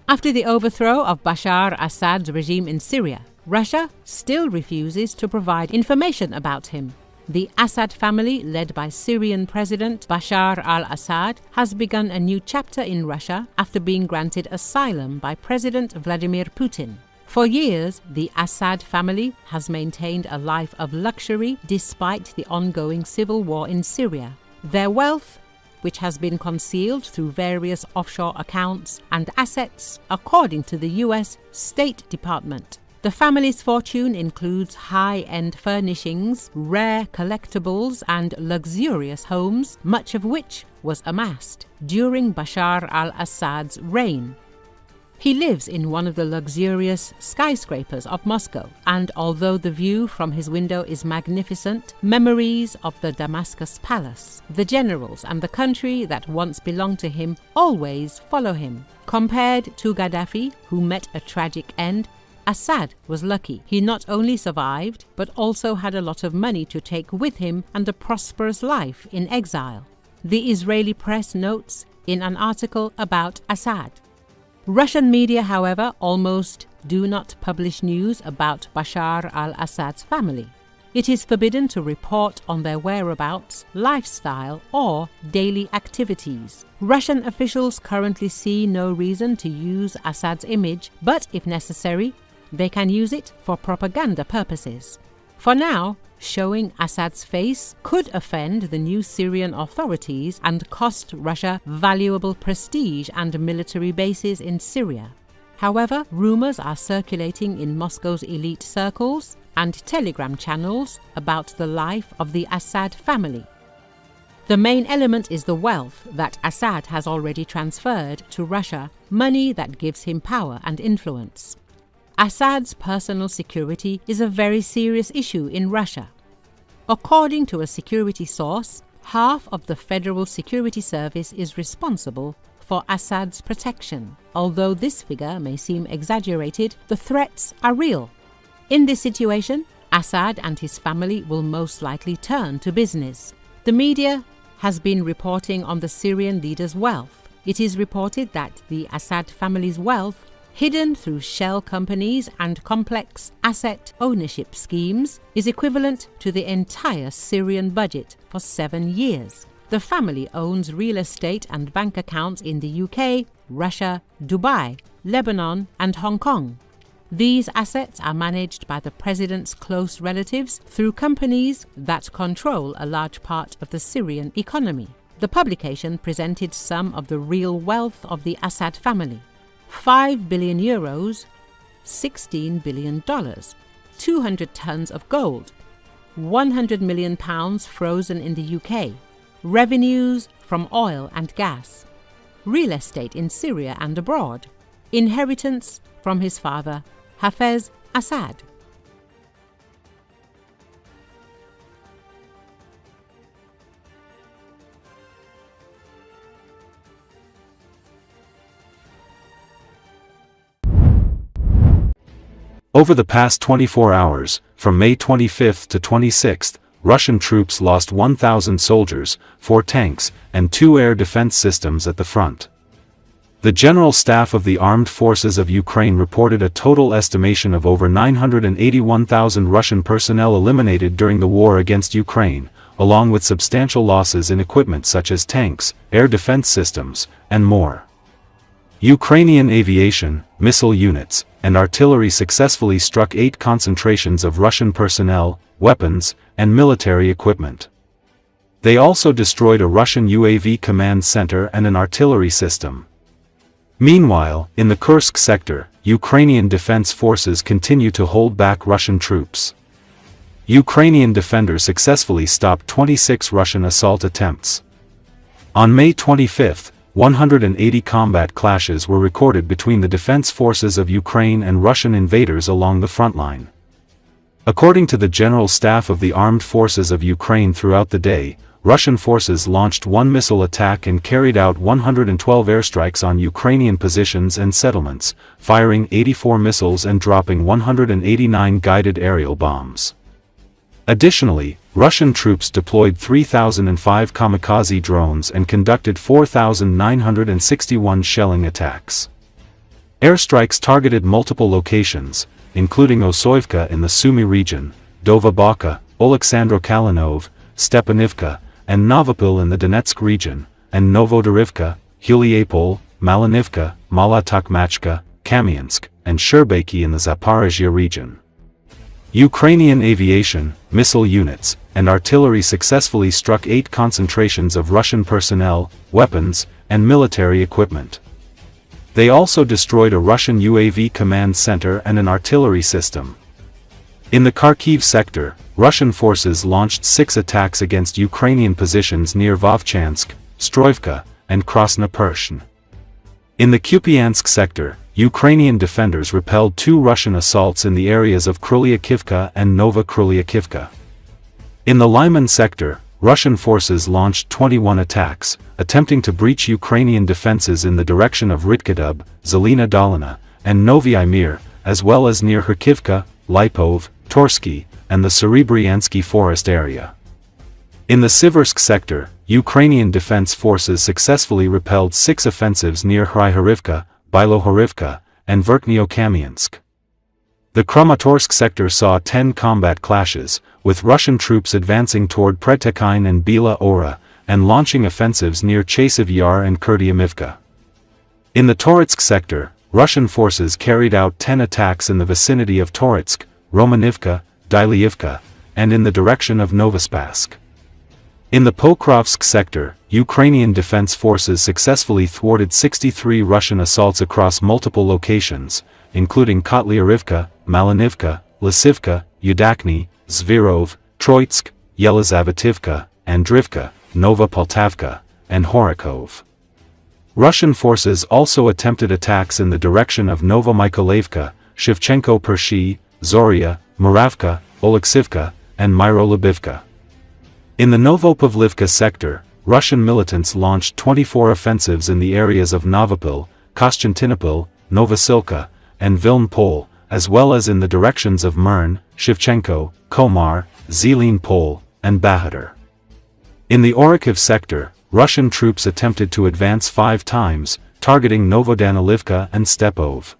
After the overthrow of Bashar Assad's regime in Syria, Russia still refuses to provide information about him. The Assad family, led by Syrian President Bashar al-Assad, has begun a new chapter in Russia after being granted asylum by President Vladimir Putin. For years, the Assad family has maintained a life of luxury despite the ongoing civil war in Syria. Their wealth, which has been concealed through various offshore accounts and assets, according to the U.S. State Department. The family's fortune includes high-end furnishings, rare collectibles, and luxurious homes, much of which was amassed during Bashar al-Assad's reign. He lives in one of the luxurious skyscrapers of Moscow, and although the view from his window is magnificent, memories of the Damascus palace, the generals, and the country that once belonged to him always follow him. Compared to Gaddafi, who met a tragic end, Assad was lucky. He not only survived, but also had a lot of money to take with him and a prosperous life in exile. The Israeli press notes in an article about Assad. Russian media, however, almost do not publish news about Bashar al-Assad's family. It is forbidden to report on their whereabouts, lifestyle, or daily activities. Russian officials currently see no reason to use Assad's image, but if necessary, they can use it for propaganda purposes. For now, showing Assad's face could offend the new Syrian authorities and cost Russia valuable prestige and military bases in Syria. However, rumors are circulating in Moscow's elite circles and telegram channels about the life of the Assad family. The main element is the wealth that Assad has already transferred to Russia, money that gives him power and influence. Assad's personal security is a very serious issue in Russia. According to a security source, half of the Federal Security Service is responsible for Assad's protection. Although this figure may seem exaggerated, the threats are real. In this situation, Assad and his family will most likely turn to business. The media has been reporting on the Syrian leader's wealth. It is reported that the Assad family's wealth, hidden through shell companies and complex asset ownership schemes, is equivalent to the entire Syrian budget for 7 years. The family owns real estate and bank accounts in the UK, Russia, Dubai, Lebanon, and Hong Kong. These assets are managed by the president's close relatives through companies that control a large part of the Syrian economy. The publication presented some of the real wealth of the Assad family. 5 billion euros, $16 billion, 200 tons of gold, 100 million pounds frozen in the UK, revenues from oil and gas, real estate in Syria and abroad, inheritance from his father, Hafez Assad. Over the past 24 hours, from May 25 to 26, Russian troops lost 1,000 soldiers, 4 tanks, and 2 air defense systems at the front. The General Staff of the Armed Forces of Ukraine reported a total estimation of over 981,000 Russian personnel eliminated during the war against Ukraine, along with substantial losses in equipment such as tanks, air defense systems, and more. Ukrainian aviation, missile units, and artillery successfully struck 8 concentrations of Russian personnel, weapons, and military equipment. They also destroyed a Russian UAV command center and an artillery system. Meanwhile, in the Kursk sector, Ukrainian defense forces continue to hold back Russian troops. Ukrainian defenders successfully stopped 26 Russian assault attempts. On May 25, 180 combat clashes were recorded between the defense forces of Ukraine and Russian invaders along the front line. According to the General Staff of the Armed Forces of Ukraine, throughout the day, Russian forces launched 1 missile attack and carried out 112 airstrikes on Ukrainian positions and settlements, firing 84 missiles and dropping 189 guided aerial bombs. Additionally, Russian troops deployed 3,005 kamikaze drones and conducted 4,961 shelling attacks. Airstrikes targeted multiple locations, including Osoivka in the Sumy region, Dova Bacha, Oleksandro-Kalinov, Stepanivka, and Novopil in the Donetsk region, and Novodorivka, Huliapol, Malinivka, Mala-Tokmachka, Kamiansk, and Sherbaki in the Zaporizhia region. Ukrainian aviation, missile units, and artillery successfully struck 8 concentrations of Russian personnel, weapons, and military equipment. They also destroyed a Russian UAV command center and an artillery system. In the Kharkiv sector, Russian forces launched 6 attacks against Ukrainian positions near Vovchansk, Stroivka, and Krasnopershyn. In the Kupiansk sector, Ukrainian defenders repelled 2 Russian assaults in the areas of Krylyakivka and Nova Krylyakivka. In the Lyman sector, Russian forces launched 21 attacks, attempting to breach Ukrainian defenses in the direction of Rytkedub, Zelina Dolina, and Novy Mir, as well as near Kharkivka, Lipov, Torsky, and the Serebryansky forest area. In the Siversk sector, Ukrainian defense forces successfully repelled 6 offensives near Hryhorivka, Bilohorivka, and Verkhnyo-Kamiansk. The Kramatorsk sector saw 10 combat clashes, with Russian troops advancing toward Predtekine and Bila Ora, and launching offensives near Chasiv Yar and Kurdyamivka. In the Toretsk sector, Russian forces carried out 10 attacks in the vicinity of Toretsk, Romanivka, Dylyivka, and in the direction of Novospask. In the Pokrovsk sector, Ukrainian defense forces successfully thwarted 63 Russian assaults across multiple locations, including Kotlyarivka, Malinivka, Lisivka, Yudakny, Zvirov, Troitsk, Yelizavetivka, Andrivka, Nova Poltavka, and Horokov. Russian forces also attempted attacks in the direction of Novomykolivka, Shevchenko-Pershi, Zoria, Muravka, Oleksivka, and Myrolubivka. In the Novopavlivka sector, Russian militants launched 24 offensives in the areas of Novopil, Konstantinopol, Novosilka, and Vilna Pol, as well as in the directions of Mern, Shevchenko, Komar, Zelin Pol, and Bahadur. In the Orikhiv sector, Russian troops attempted to advance 5 times, targeting Novodanilivka and Stepov.